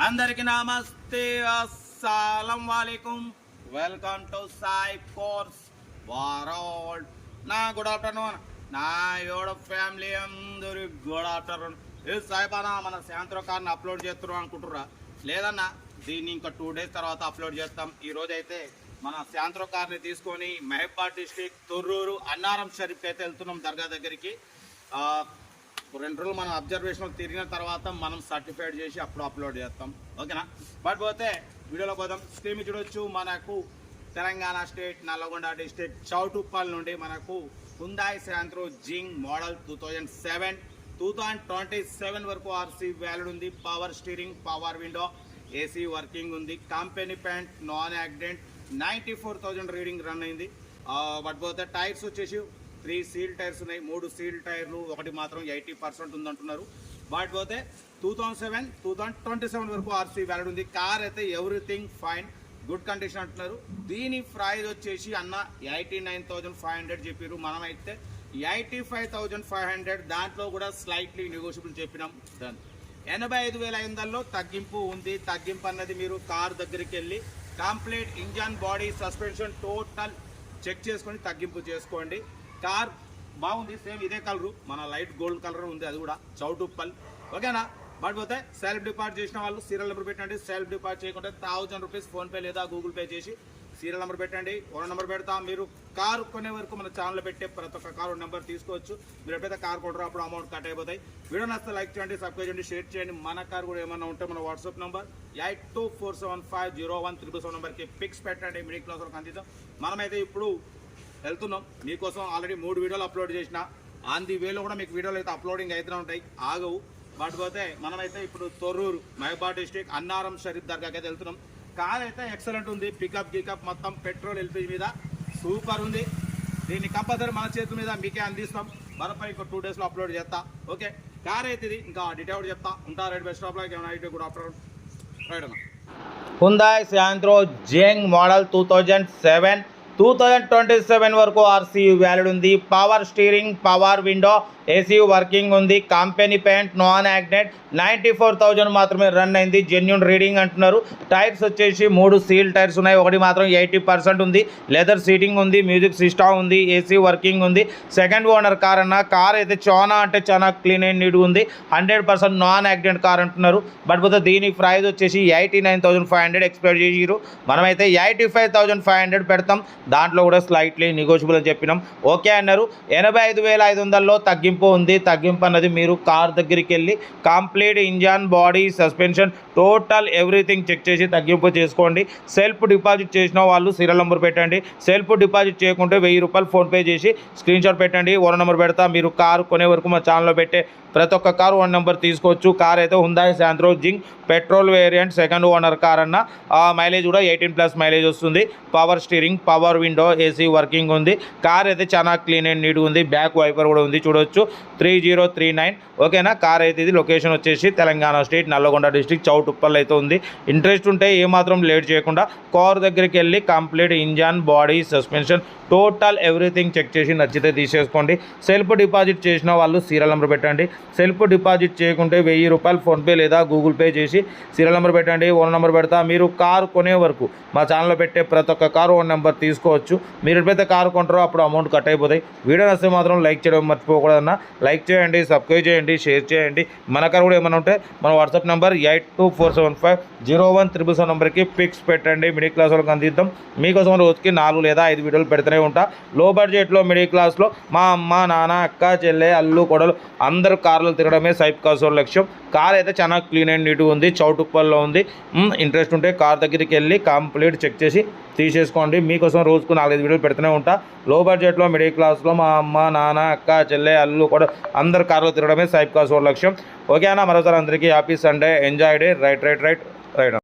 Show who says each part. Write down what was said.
Speaker 1: అందరికి నమస్తే, అస్సలం వాలేకుం. Welcome to Sai cars world. నా గుడ్ ఆఫ్టర్నూన్, నా యోడ ఫ్యామిలీ అందరి గుడ్ ఆఫ్టర్నూన్. ఏ సాయిబానా మన శాంత్రో కార్ని అప్లోడ్ చేస్తున్నాం అనుకుంటుర్రా? లేదన్నా, దీన్ని ఇంకా 2 days తర్వాత అప్లోడ్ చేస్తాం. ఈరోజు అయితే మన శాంత్రో కార్ని తీసుకొని మహబాద్ డిస్ట్రిక్ట్ తొర్రూరు అన్నారం షరీఫ్కి అయితే వెళ్తున్నాం, దర్గా దగ్గరికి. 2 రోజులు మనం అబ్జర్వేషన్ తిరిగిన తర్వాత మనం సర్టిఫైడ్ చేసి అప్పుడు అప్లోడ్ చేస్తాం, ఓకేనా? బట్ పోతే వీడియోలో పోదాం. స్క్రీన్ చూడొచ్చు, మనకు తెలంగాణ స్టేట్ నల్లగొండ డిస్ట్రిక్ట్ చౌటుప్పల్ నుండి మనకు హుందాయ్ శాంత్రో జింగ్ మోడల్ 2027 వరకు ఆర్సీ వ్యాలిడ్ ఉంది. Power steering, power window, AC working ఉంది. Company paint, non accident, 94,000 reading run అయింది. బట్ పోతే టైర్స్ వచ్చేసి 3 సీల్ టైర్స్ ఉన్నాయి, 3 సీల్ టైర్లు, ఒకటి మాత్రం 80% ఉందంటున్నారు. బట్ పోతే 2027 వరకు ఆర్సీ వ్యాలిడ్ ఉంది. కార్ అయితే ఎవ్రీథింగ్ ఫైన్, గుడ్ కండిషన్ అంటున్నారు. దీని ప్రైస్ వచ్చేసి అన్న 89,500 చెప్పారు. మనమైతే 85,500, దాంట్లో కూడా స్లైట్లీ నెగోషియబుల్ చెప్పినాం. డన్. 85,500లో తగ్గింపు ఉంది. తగ్గింపు అన్నది మీరు కార్ దగ్గరికి వెళ్ళి complete engine, body, suspension total check చేసుకొని తగ్గింపు చేసుకోండి. కార్ బాగుంది, సేమ్ ఇదే కలరు, మన లైట్ గోల్డ్ కలర్ ఉంది, అది కూడా చౌటుప్పల్, ఓకేనా? బట్ పోతే సెల్ఫ్ డిపాజిట్ చేసిన వాళ్ళు సీరియల్ నెంబర్ పెట్టండి. సెల్ఫ్ డిపాజిట్ చేయకుంటే 1000 రూపీస్ ఫోన్పే లేదా గూగుల్ పే చేసి సీరియల్ నెంబర్ పెట్టండి. ఓనర్ నెంబర్ పెడతా. మీరు కారు కొనే వరకు మన ఛానల్లో పెట్టే ప్రతి ఒక్క కారు నెంబర్ తీసుకోవచ్చు. మీరు ఎప్పుడైతే కార్ కొంటారో అప్పుడు అమౌంట్ కట్ అయిపోతాయి. వీడియో నచ్చితే లైక్ చేయండి, సబ్స్క్రైబ్ చేయండి, షేర్ చేయండి. మన కారు కూడా ఏమన్నా ఉంటే మన వాట్సాప్ నెంబర్ 8247501377 నెంబర్కి పిక్స్ పెట్టండి. మిడిల్ క్లాస్ వరకు అందిద్దాం. మనమైతే ఇప్పుడు వెళ్తున్నాం. మీకోసం ఆల్రెడీ 3 వీడియోలు అప్లోడ్ చేసిన. ఆన్ ది వేలో కూడా మీకు వీడియోలు అయితే అప్లోడింగ్ అవుతూనే ఉంటాయి, ఆగవు. బట్ పోతే మనమైతే ఇప్పుడు తొర్రూరు మహబాద్ డిస్ట్రిక్ట్ అన్నారం షరీఫ్ దర్గాకి అయితే వెళ్తున్నాం. కార్ అయితే ఎక్సలెంట్ ఉంది. పికప్ గికప్ మొత్తం పెట్రోల్, ఎల్పీజీ మీద సూపర్ ఉంది. దీన్ని కంపల్సరీ మన చేతి మీద మీకే అందిస్తాం. మనపై ఇంకో 2 daysలో అప్లోడ్ చేస్తా, ఓకే? కార్ అయితే ఇది, ఇంకా డీటెయిల్ చెప్తా. ఉంటా రైట్ బెస్ట్ స్టాప్లో. ఏమైనా గుడ్ ఆఫ్టర్నూన్ రైట్ అన్న. హుందాయ్ శాంత్రో జింగ్ మోడల్ 2027 వరకు ఆర్సీ వ్యాలిడ్ ఉంది. Power steering, power window, AC working ఉంది. కంపెనీ పెయింట్, నాన్ యాక్సిడెంట్, 94,000 మాత్రమే రన్ అయింది. జెన్యూన్ రీడింగ్ అంటున్నారు. టైర్స్ వచ్చేసి 3 సీల్ టైర్స్ ఉన్నాయి, ఒకటి మాత్రం 80% ఉంది. లెదర్ సీటింగ్ ఉంది, మ్యూజిక్ సిస్టమ్ ఉంది, ఏసీ వర్కింగ్ ఉంది. సెకండ్ ఓనర్ కార్ అన్న. కార్ అయితే చాలా అంటే చాలా క్లీన్ అండ్ నీట్ ఉంది. 100% నాన్ యాక్సిడెంట్ కార్ అంటున్నారు. బట్ పోతే దీని ప్రైస్ వచ్చేసి 89,500 ఎక్స్పెక్ట్ చేసిరు. మనమైతే 85,500 పెడతాం. దాంట్లో కూడా స్లైట్లీ నెగోషియబుల్ అని చెప్పినాం, ఓకే అన్నారు. 85,500లో తగ్గింపు ఉంది. తగ్గింపు అన్నది మీరు కార్ దగ్గరికి వెళ్ళి complete engine, body, suspension total everything check చేసి తగ్గింపు చేసుకోండి. సెల్ఫ్ డిపాజిట్ చేసిన వాళ్ళు సీరియల్ నెంబర్ పెట్టండి. సెల్ఫ్ డిపాజిట్ చేయకుంటే 1000 రూపాయలు ఫోన్పే చేసి స్క్రీన్ షాట్ పెట్టండి. ఓనర్ నెంబర్ పెడతా. మీరు కారు కొనే వరకు మా ఛానల్లో పెట్టే ప్రతి ఒక్క కారు ఓనర్ నెంబర్ తీసుకోవచ్చు. కార్ అయితే Hyundai Santro Xing petrol variant, second owner car అన్న. మైలేజ్ కూడా 18+ మైలేజ్ వస్తుంది. Power steering, power window, AC working ఉంది. కార్ అయితే చాలా క్లీన్ అండ్ నీట్ ఉంది. బ్యాక్ వైపర్ కూడా ఉంది, చూడవచ్చు. 3039, ఓకేనా? కార్ అయితే ఇది లొకేషన్ వచ్చేసి తెలంగాణ స్టేట్ నల్లగొండ డిస్ట్రిక్ట్ చౌటుప్పల్ అయితే ఉంది. ఇంట్రెస్ట్ ఉంటే ఏమాత్రం లేట్ చేయకుండా కార్ దగ్గరికి వెళ్ళి complete engine, body, suspension total everything check చేసి నచ్చితే తీసేసుకోండి. సెల్ఫ్ డిపాజిట్ చేసిన వాళ్ళు సీరియల్ నెంబర్ పెట్టండి. సెల్ఫ్ డిపాజిట్ చేయకుంటే 1000 రూపాయలు ఫోన్పే లేదా గూగుల్ పే చేసి సీరియల్ నెంబర్ పెట్టండి. ఓన్ నెంబర్ పెడతా. మీరు కారు కొనే వరకు మా ఛానల్లో పెట్టే ప్రతి ఒక్క కారు ఓన్ నెంబర్ తీసుకోవచ్చు. మీరు ఎప్పుడైతే కారు కొంటారో అప్పుడు అమౌంట్ కట్ అయిపోతాయి. వీడియో నచ్చితే మాత్రం లైక్ చేయడం మర్చిపోకూడదన్న. లైక్ చేయండి, సబ్స్క్రైబ్ చేయండి, షేర్ చేయండి. మన కారు కూడా ఏమైనా ఉంటే మన వాట్సాప్ నెంబర్ 8247501377 నెంబర్కి పిక్స్ పెట్టండి. మిడిల్ క్లాస్ వాళ్ళకి అందిద్దాం. మీకోసం రోజుకి 4 లేదా 5 వీడియోలు పెడుతూనే ఉంటా. లో బడ్జెట్లో మిడిల్ క్లాస్లో మా అమ్మ, నాన్న, అక్క, చెల్లె, అల్లు, కొడలు అందరూ కార్లు తిరగడమే సైప్ కాసో లక్ష్యం. కార్ అయితే చాలా క్లీన్ అండ్ నీట్గా ఉంది. చౌటుప్పల్లో ఉంది. ఇంట్రెస్ట్ ఉంటే కార్ దగ్గరికి వెళ్ళి కంప్లీట్ చెక్ చేసి తీసేసుకోండి. మీకోసం రోజుకు 4-5 వీడియోలు పెడుతూనే ఉంటా. లో బడ్జెట్లో మిడిల్ క్లాస్లో మా అమ్మ, నాన్న, అక్క, చెల్లె, అల్లు కూడా అందరు కార్లు తిరగడమే సైప్ కాసో లక్ష్యం, ఓకే అన్న? మరోసారి అందరికీ happy Sunday, enjoy day. Right.